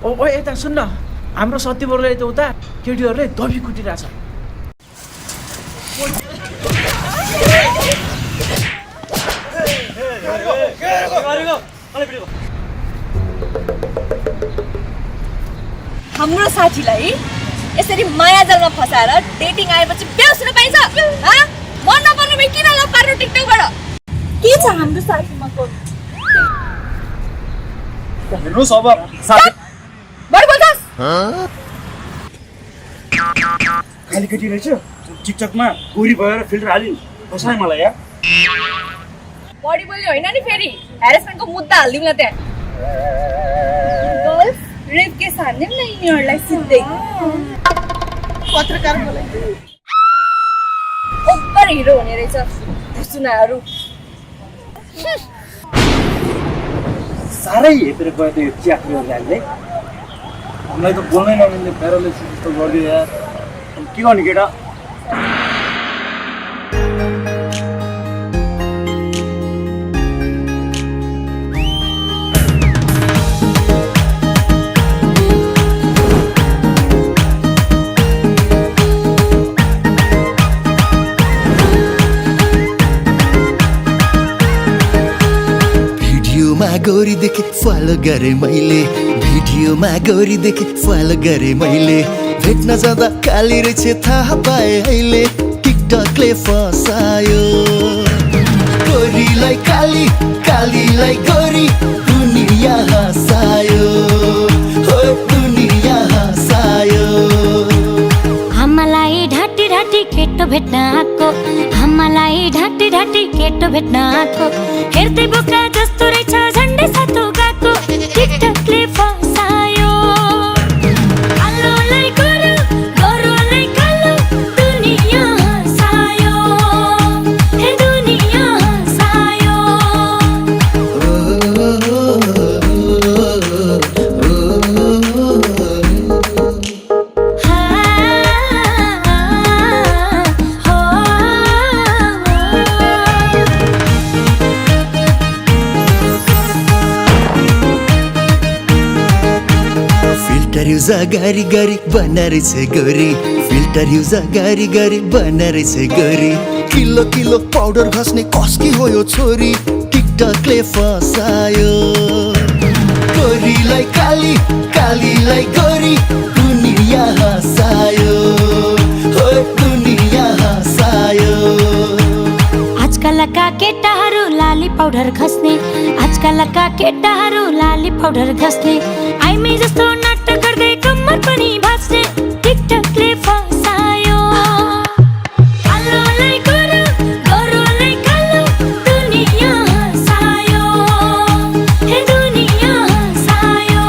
ओ यता सुन्न हाम्रो सत्य बोलले त उता केटीहरूले दबी कुटिरहेछ हाम्रो साथीलाई यसरी मायाजालमा फसाएर डेटिङ आएपछि बेहोस हुन पाइन्छ मन नपर्ने किन लभ पार्नु टिकटकबाट के छ हाम्रो साथीमा को हेर्नुस् अब साथी बढी बोल्छस् खाली केटी रहेछ टिकटकमा गोरी भएर फिल्टर हालिन् फसाए मलाई यार बढी बोल्ने होइन नि फेरि ह्यारेसमेन्टको मुद्दा हाल्दिउँ न त्यहाँ गर्ल्स रेप केस हान्दिउँ न यिनीहरूलाई सिधै पत्रकार बोलाइ ओभर हिरो हुने रहेछ सुनाहरू साह्रै हेपेर गयो त यो च्याक्रीहरूले हामीलाई त बोल्नै नमिल्ने प्यारालाइसिस जस्तो गरिदियो यार के गर्ने केटा गौरी देखे फलो गरे मैले भिडियोमा गौरी देखे फलो गरे मैले भेट्न जाँदा काली रहेछ थाहा पाए अहिले टिकटकले फसायो गौरीलाई काली कालीलाई गौरी दुनिया हसायो हो दुनिया हसायो हामीलाई ढाटी ढाटी केटो भेट्न आको हामीलाई ढाटी ढाटी केटो भेट्न आको हेर्दै बोका जस्तो रहेछ झन्डै सातो गाको टिकटकले फसायो कालोलाई गोरो गोरोलाई कालो दुनिया हसायो हे दुनिया हसायो फिल्टर युज गरी गरी बनारे छ गरी फिल्टर युज गरी गरी बनारे छ गरी किलो किलो पाउडर घस्ने कसकी हो यो छोरी टिकटकले फसायो गोरीलाई काली कालीलाई गोरी दुनिया हसायो हो दुनिया हसायो आजकलका केटाहरू लाली पाउडर घस्ने आजकलका केटाहरू लाली पाउडर घस्ने आइमे जस्तो नाटक गर्दै कम्मर पनि भाँच्ने टिकटकले फसायो कालोलाई गोरो गोरोलाई कालो दुनिया हसायो हे दुनिया हसायो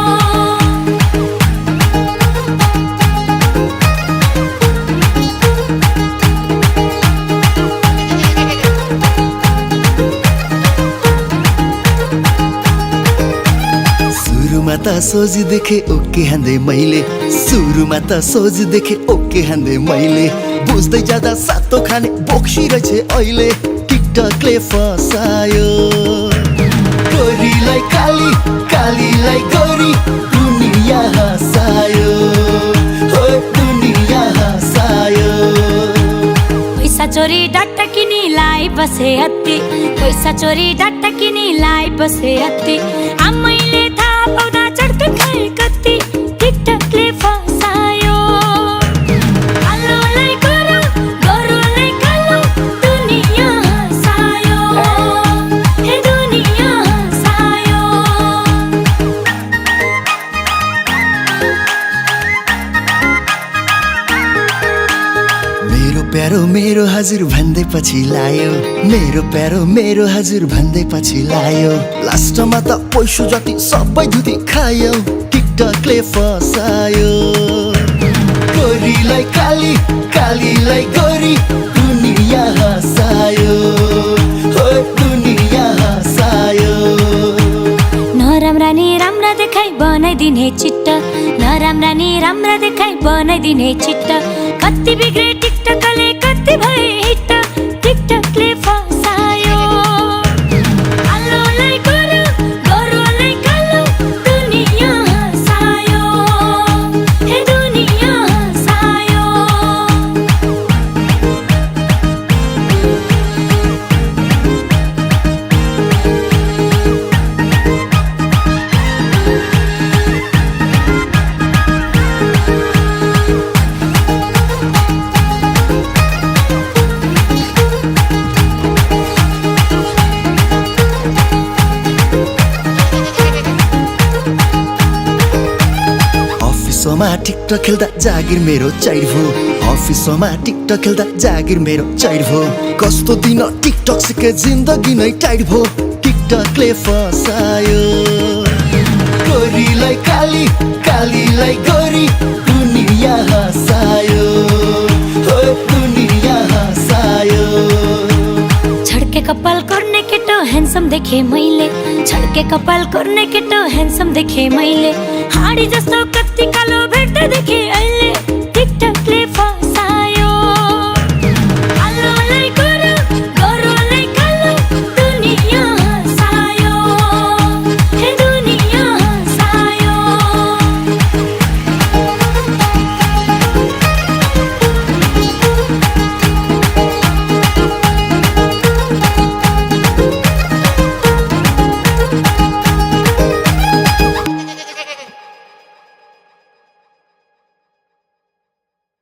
सुरुमा त सोझी देखे ओके हान्दै मैले सुरुमा त सोझी देखे ओके हान्दै मैले बुझ्दै जाँदा सातो खाने बोक्सी रहेछ अहिले टिकटकले फसायो गोरीलाई काली कालीलाई गोरी दुनिया हसायो हो दुनिया हसायो पैसा चोरी डाटा किनी लाई बसे हत्ती पैसा चोरी डाटा किनी लाई बसे हत्ती आमैले थाहा पाउँदा चड्के खाए कति टिकटकले फसायो कालोलाई गोरो गोरोलाई कालो दुनिया हसायो हे दुनिया हसायो मेरो प्यारो मेरो हजुर भन्दै पछि लायो मेरो प्यारो मेरो हजुर भन्दै पछि लायो लास्टमा त पैसो जति सबै धुती खायो टिकटकले फसायो गोरीलाई काली कालीलाई गोरी दुनिया हसायो हो दुनिया हसायो नराम्रा नि राम्रा देखाइ बनाइदिने चिट्ट नराम्रा नि राम्रा देखाइ बनाइदिने चिट्ट कति बिग्रे टिकटकले कति भए हिट टिकटकले फसायो कालोलाई गोरो गोरो अफिसमा टिकटक खेल्दा जागिर मेरो चाइर भो अफिसमा टिकटक खेल्दा जागिर मेरो चाइर भो कस्तो दिन टिकटक सिके जिन्दगी नै टाइट भो टिकटकले फसायो गोरीलाई काली कालीलाई गोरी दुनिया हसायो हो दुनिया हसायो छड्के कपाल गर्ने केटो ह्यान्डसम देखे मैले छड्के कपाल गर्ने केटो ह्यान्डसम देखे मैले हाडी जस्तो कति कालो भेट्दा देखे अहिले